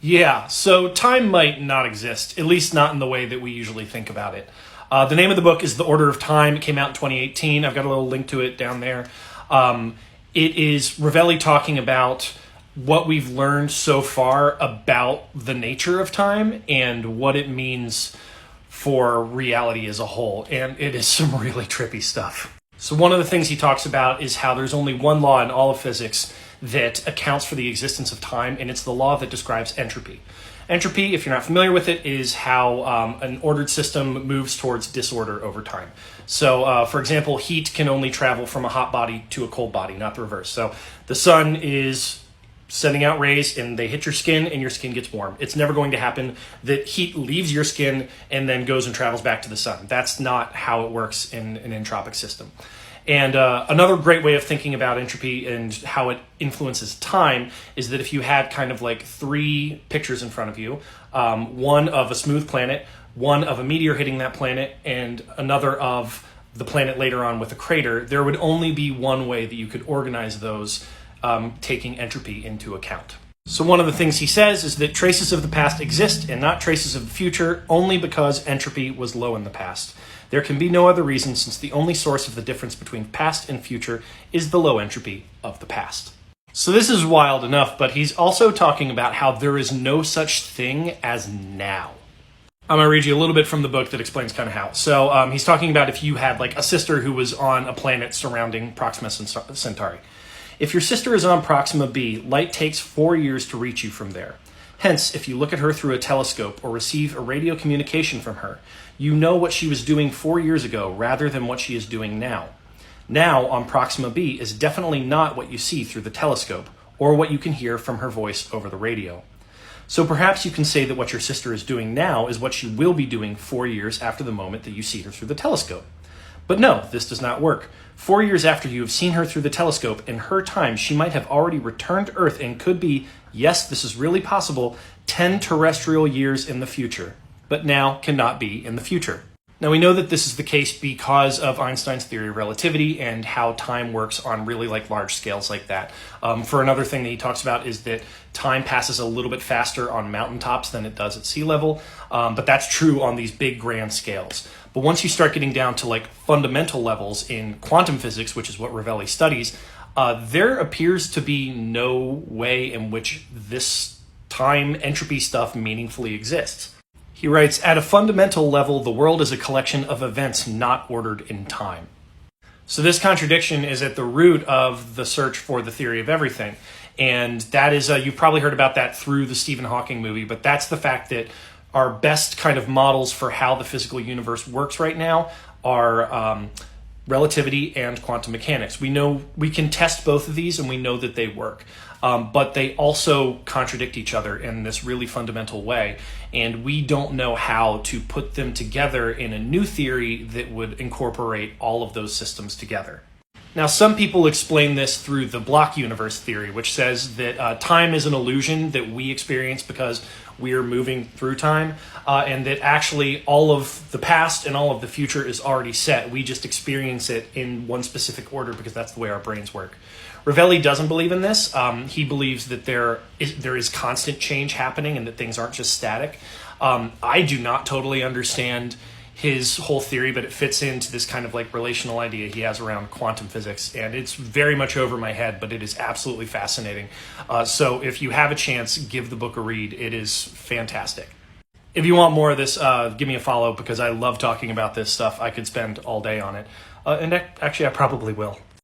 Yeah, so time might not exist, at least not in the way that we usually think about it. The name of the book is The Order of Time. It came out in 2018. I've got a little link to it down there. It is Rovelli talking about what we've learned so far about the nature of time and what it means for reality as a whole. And it is some really trippy stuff. So one of the things he talks about is how there's only one law in all of physics that accounts for the existence of time, and it's the law that describes entropy. Entropy, if you're not familiar with it, is how an ordered system moves towards disorder over time. So, for example, heat can only travel from a hot body to a cold body, not the reverse. So the sun is sending out rays and they hit your skin and your skin gets warm. It's never going to happen that heat leaves your skin and then goes and travels back to the sun. That's not how it works in an entropic system. And another great way of thinking about entropy and how it influences time is that if you had kind of like three pictures in front of you, one of a smooth planet, one of a meteor hitting that planet, and another of the planet later on with a crater, there would only be one way that you could organize those, taking entropy into account. So one of the things he says is that traces of the past exist and not traces of the future only because entropy was low in the past. There can be no other reason since the only source of the difference between past and future is the low entropy of the past. So this is wild enough, but he's also talking about how there is no such thing as now. I'm going to read you a little bit from the book that explains kind of how. So he's talking about if you had like a sister who was on a planet surrounding Proxima Centauri. If your sister is on Proxima b, light takes 4 years to reach you from there. Hence, if you look at her through a telescope or receive a radio communication from her, you know what she was doing 4 years ago rather than what she is doing now. Now on Proxima b is definitely not what you see through the telescope or what you can hear from her voice over the radio. So perhaps you can say that what your sister is doing now is what she will be doing 4 years after the moment that you see her through the telescope. But no, this does not work. 4 years after you have seen her through the telescope, in her time, she might have already returned to Earth and could be, yes, this is really possible, 10 terrestrial years in the future, but now cannot be in the future. Now we know that this is the case because of Einstein's theory of relativity and how time works on really like large scales like that. For another thing that he talks about is that time passes a little bit faster on mountaintops than it does at sea level, but that's true on these big grand scales. But once you start getting down to like fundamental levels in quantum physics, which is what Rovelli studies, there appears to be no way in which this time entropy stuff meaningfully exists. He writes, at a fundamental level, the world is a collection of events not ordered in time. So this contradiction is at the root of the search for the theory of everything. And that is, you've probably heard about that through the Stephen Hawking movie, but that's the fact that our best kind of models for how the physical universe works right now are relativity and quantum mechanics. We know we can test both of these and we know that they work. But they also contradict each other in this really fundamental way. And we don't know how to put them together in a new theory that would incorporate all of those systems together. Now, some people explain this through the block universe theory, which says that time is an illusion that we experience because we are moving through time, and that actually all of the past and all of the future is already set. We just experience it in one specific order because that's the way our brains work. Rovelli doesn't believe in this. He believes that there is constant change happening and that things aren't just static. I do not totally understand his whole theory, but it fits into this kind of like relational idea he has around quantum physics, and it's very much over my head, but it is absolutely fascinating. So if you have a chance, give the book a read. It is fantastic. If you want more of this, give me a follow because I love talking about this stuff. I could spend all day on it. And actually, I probably will.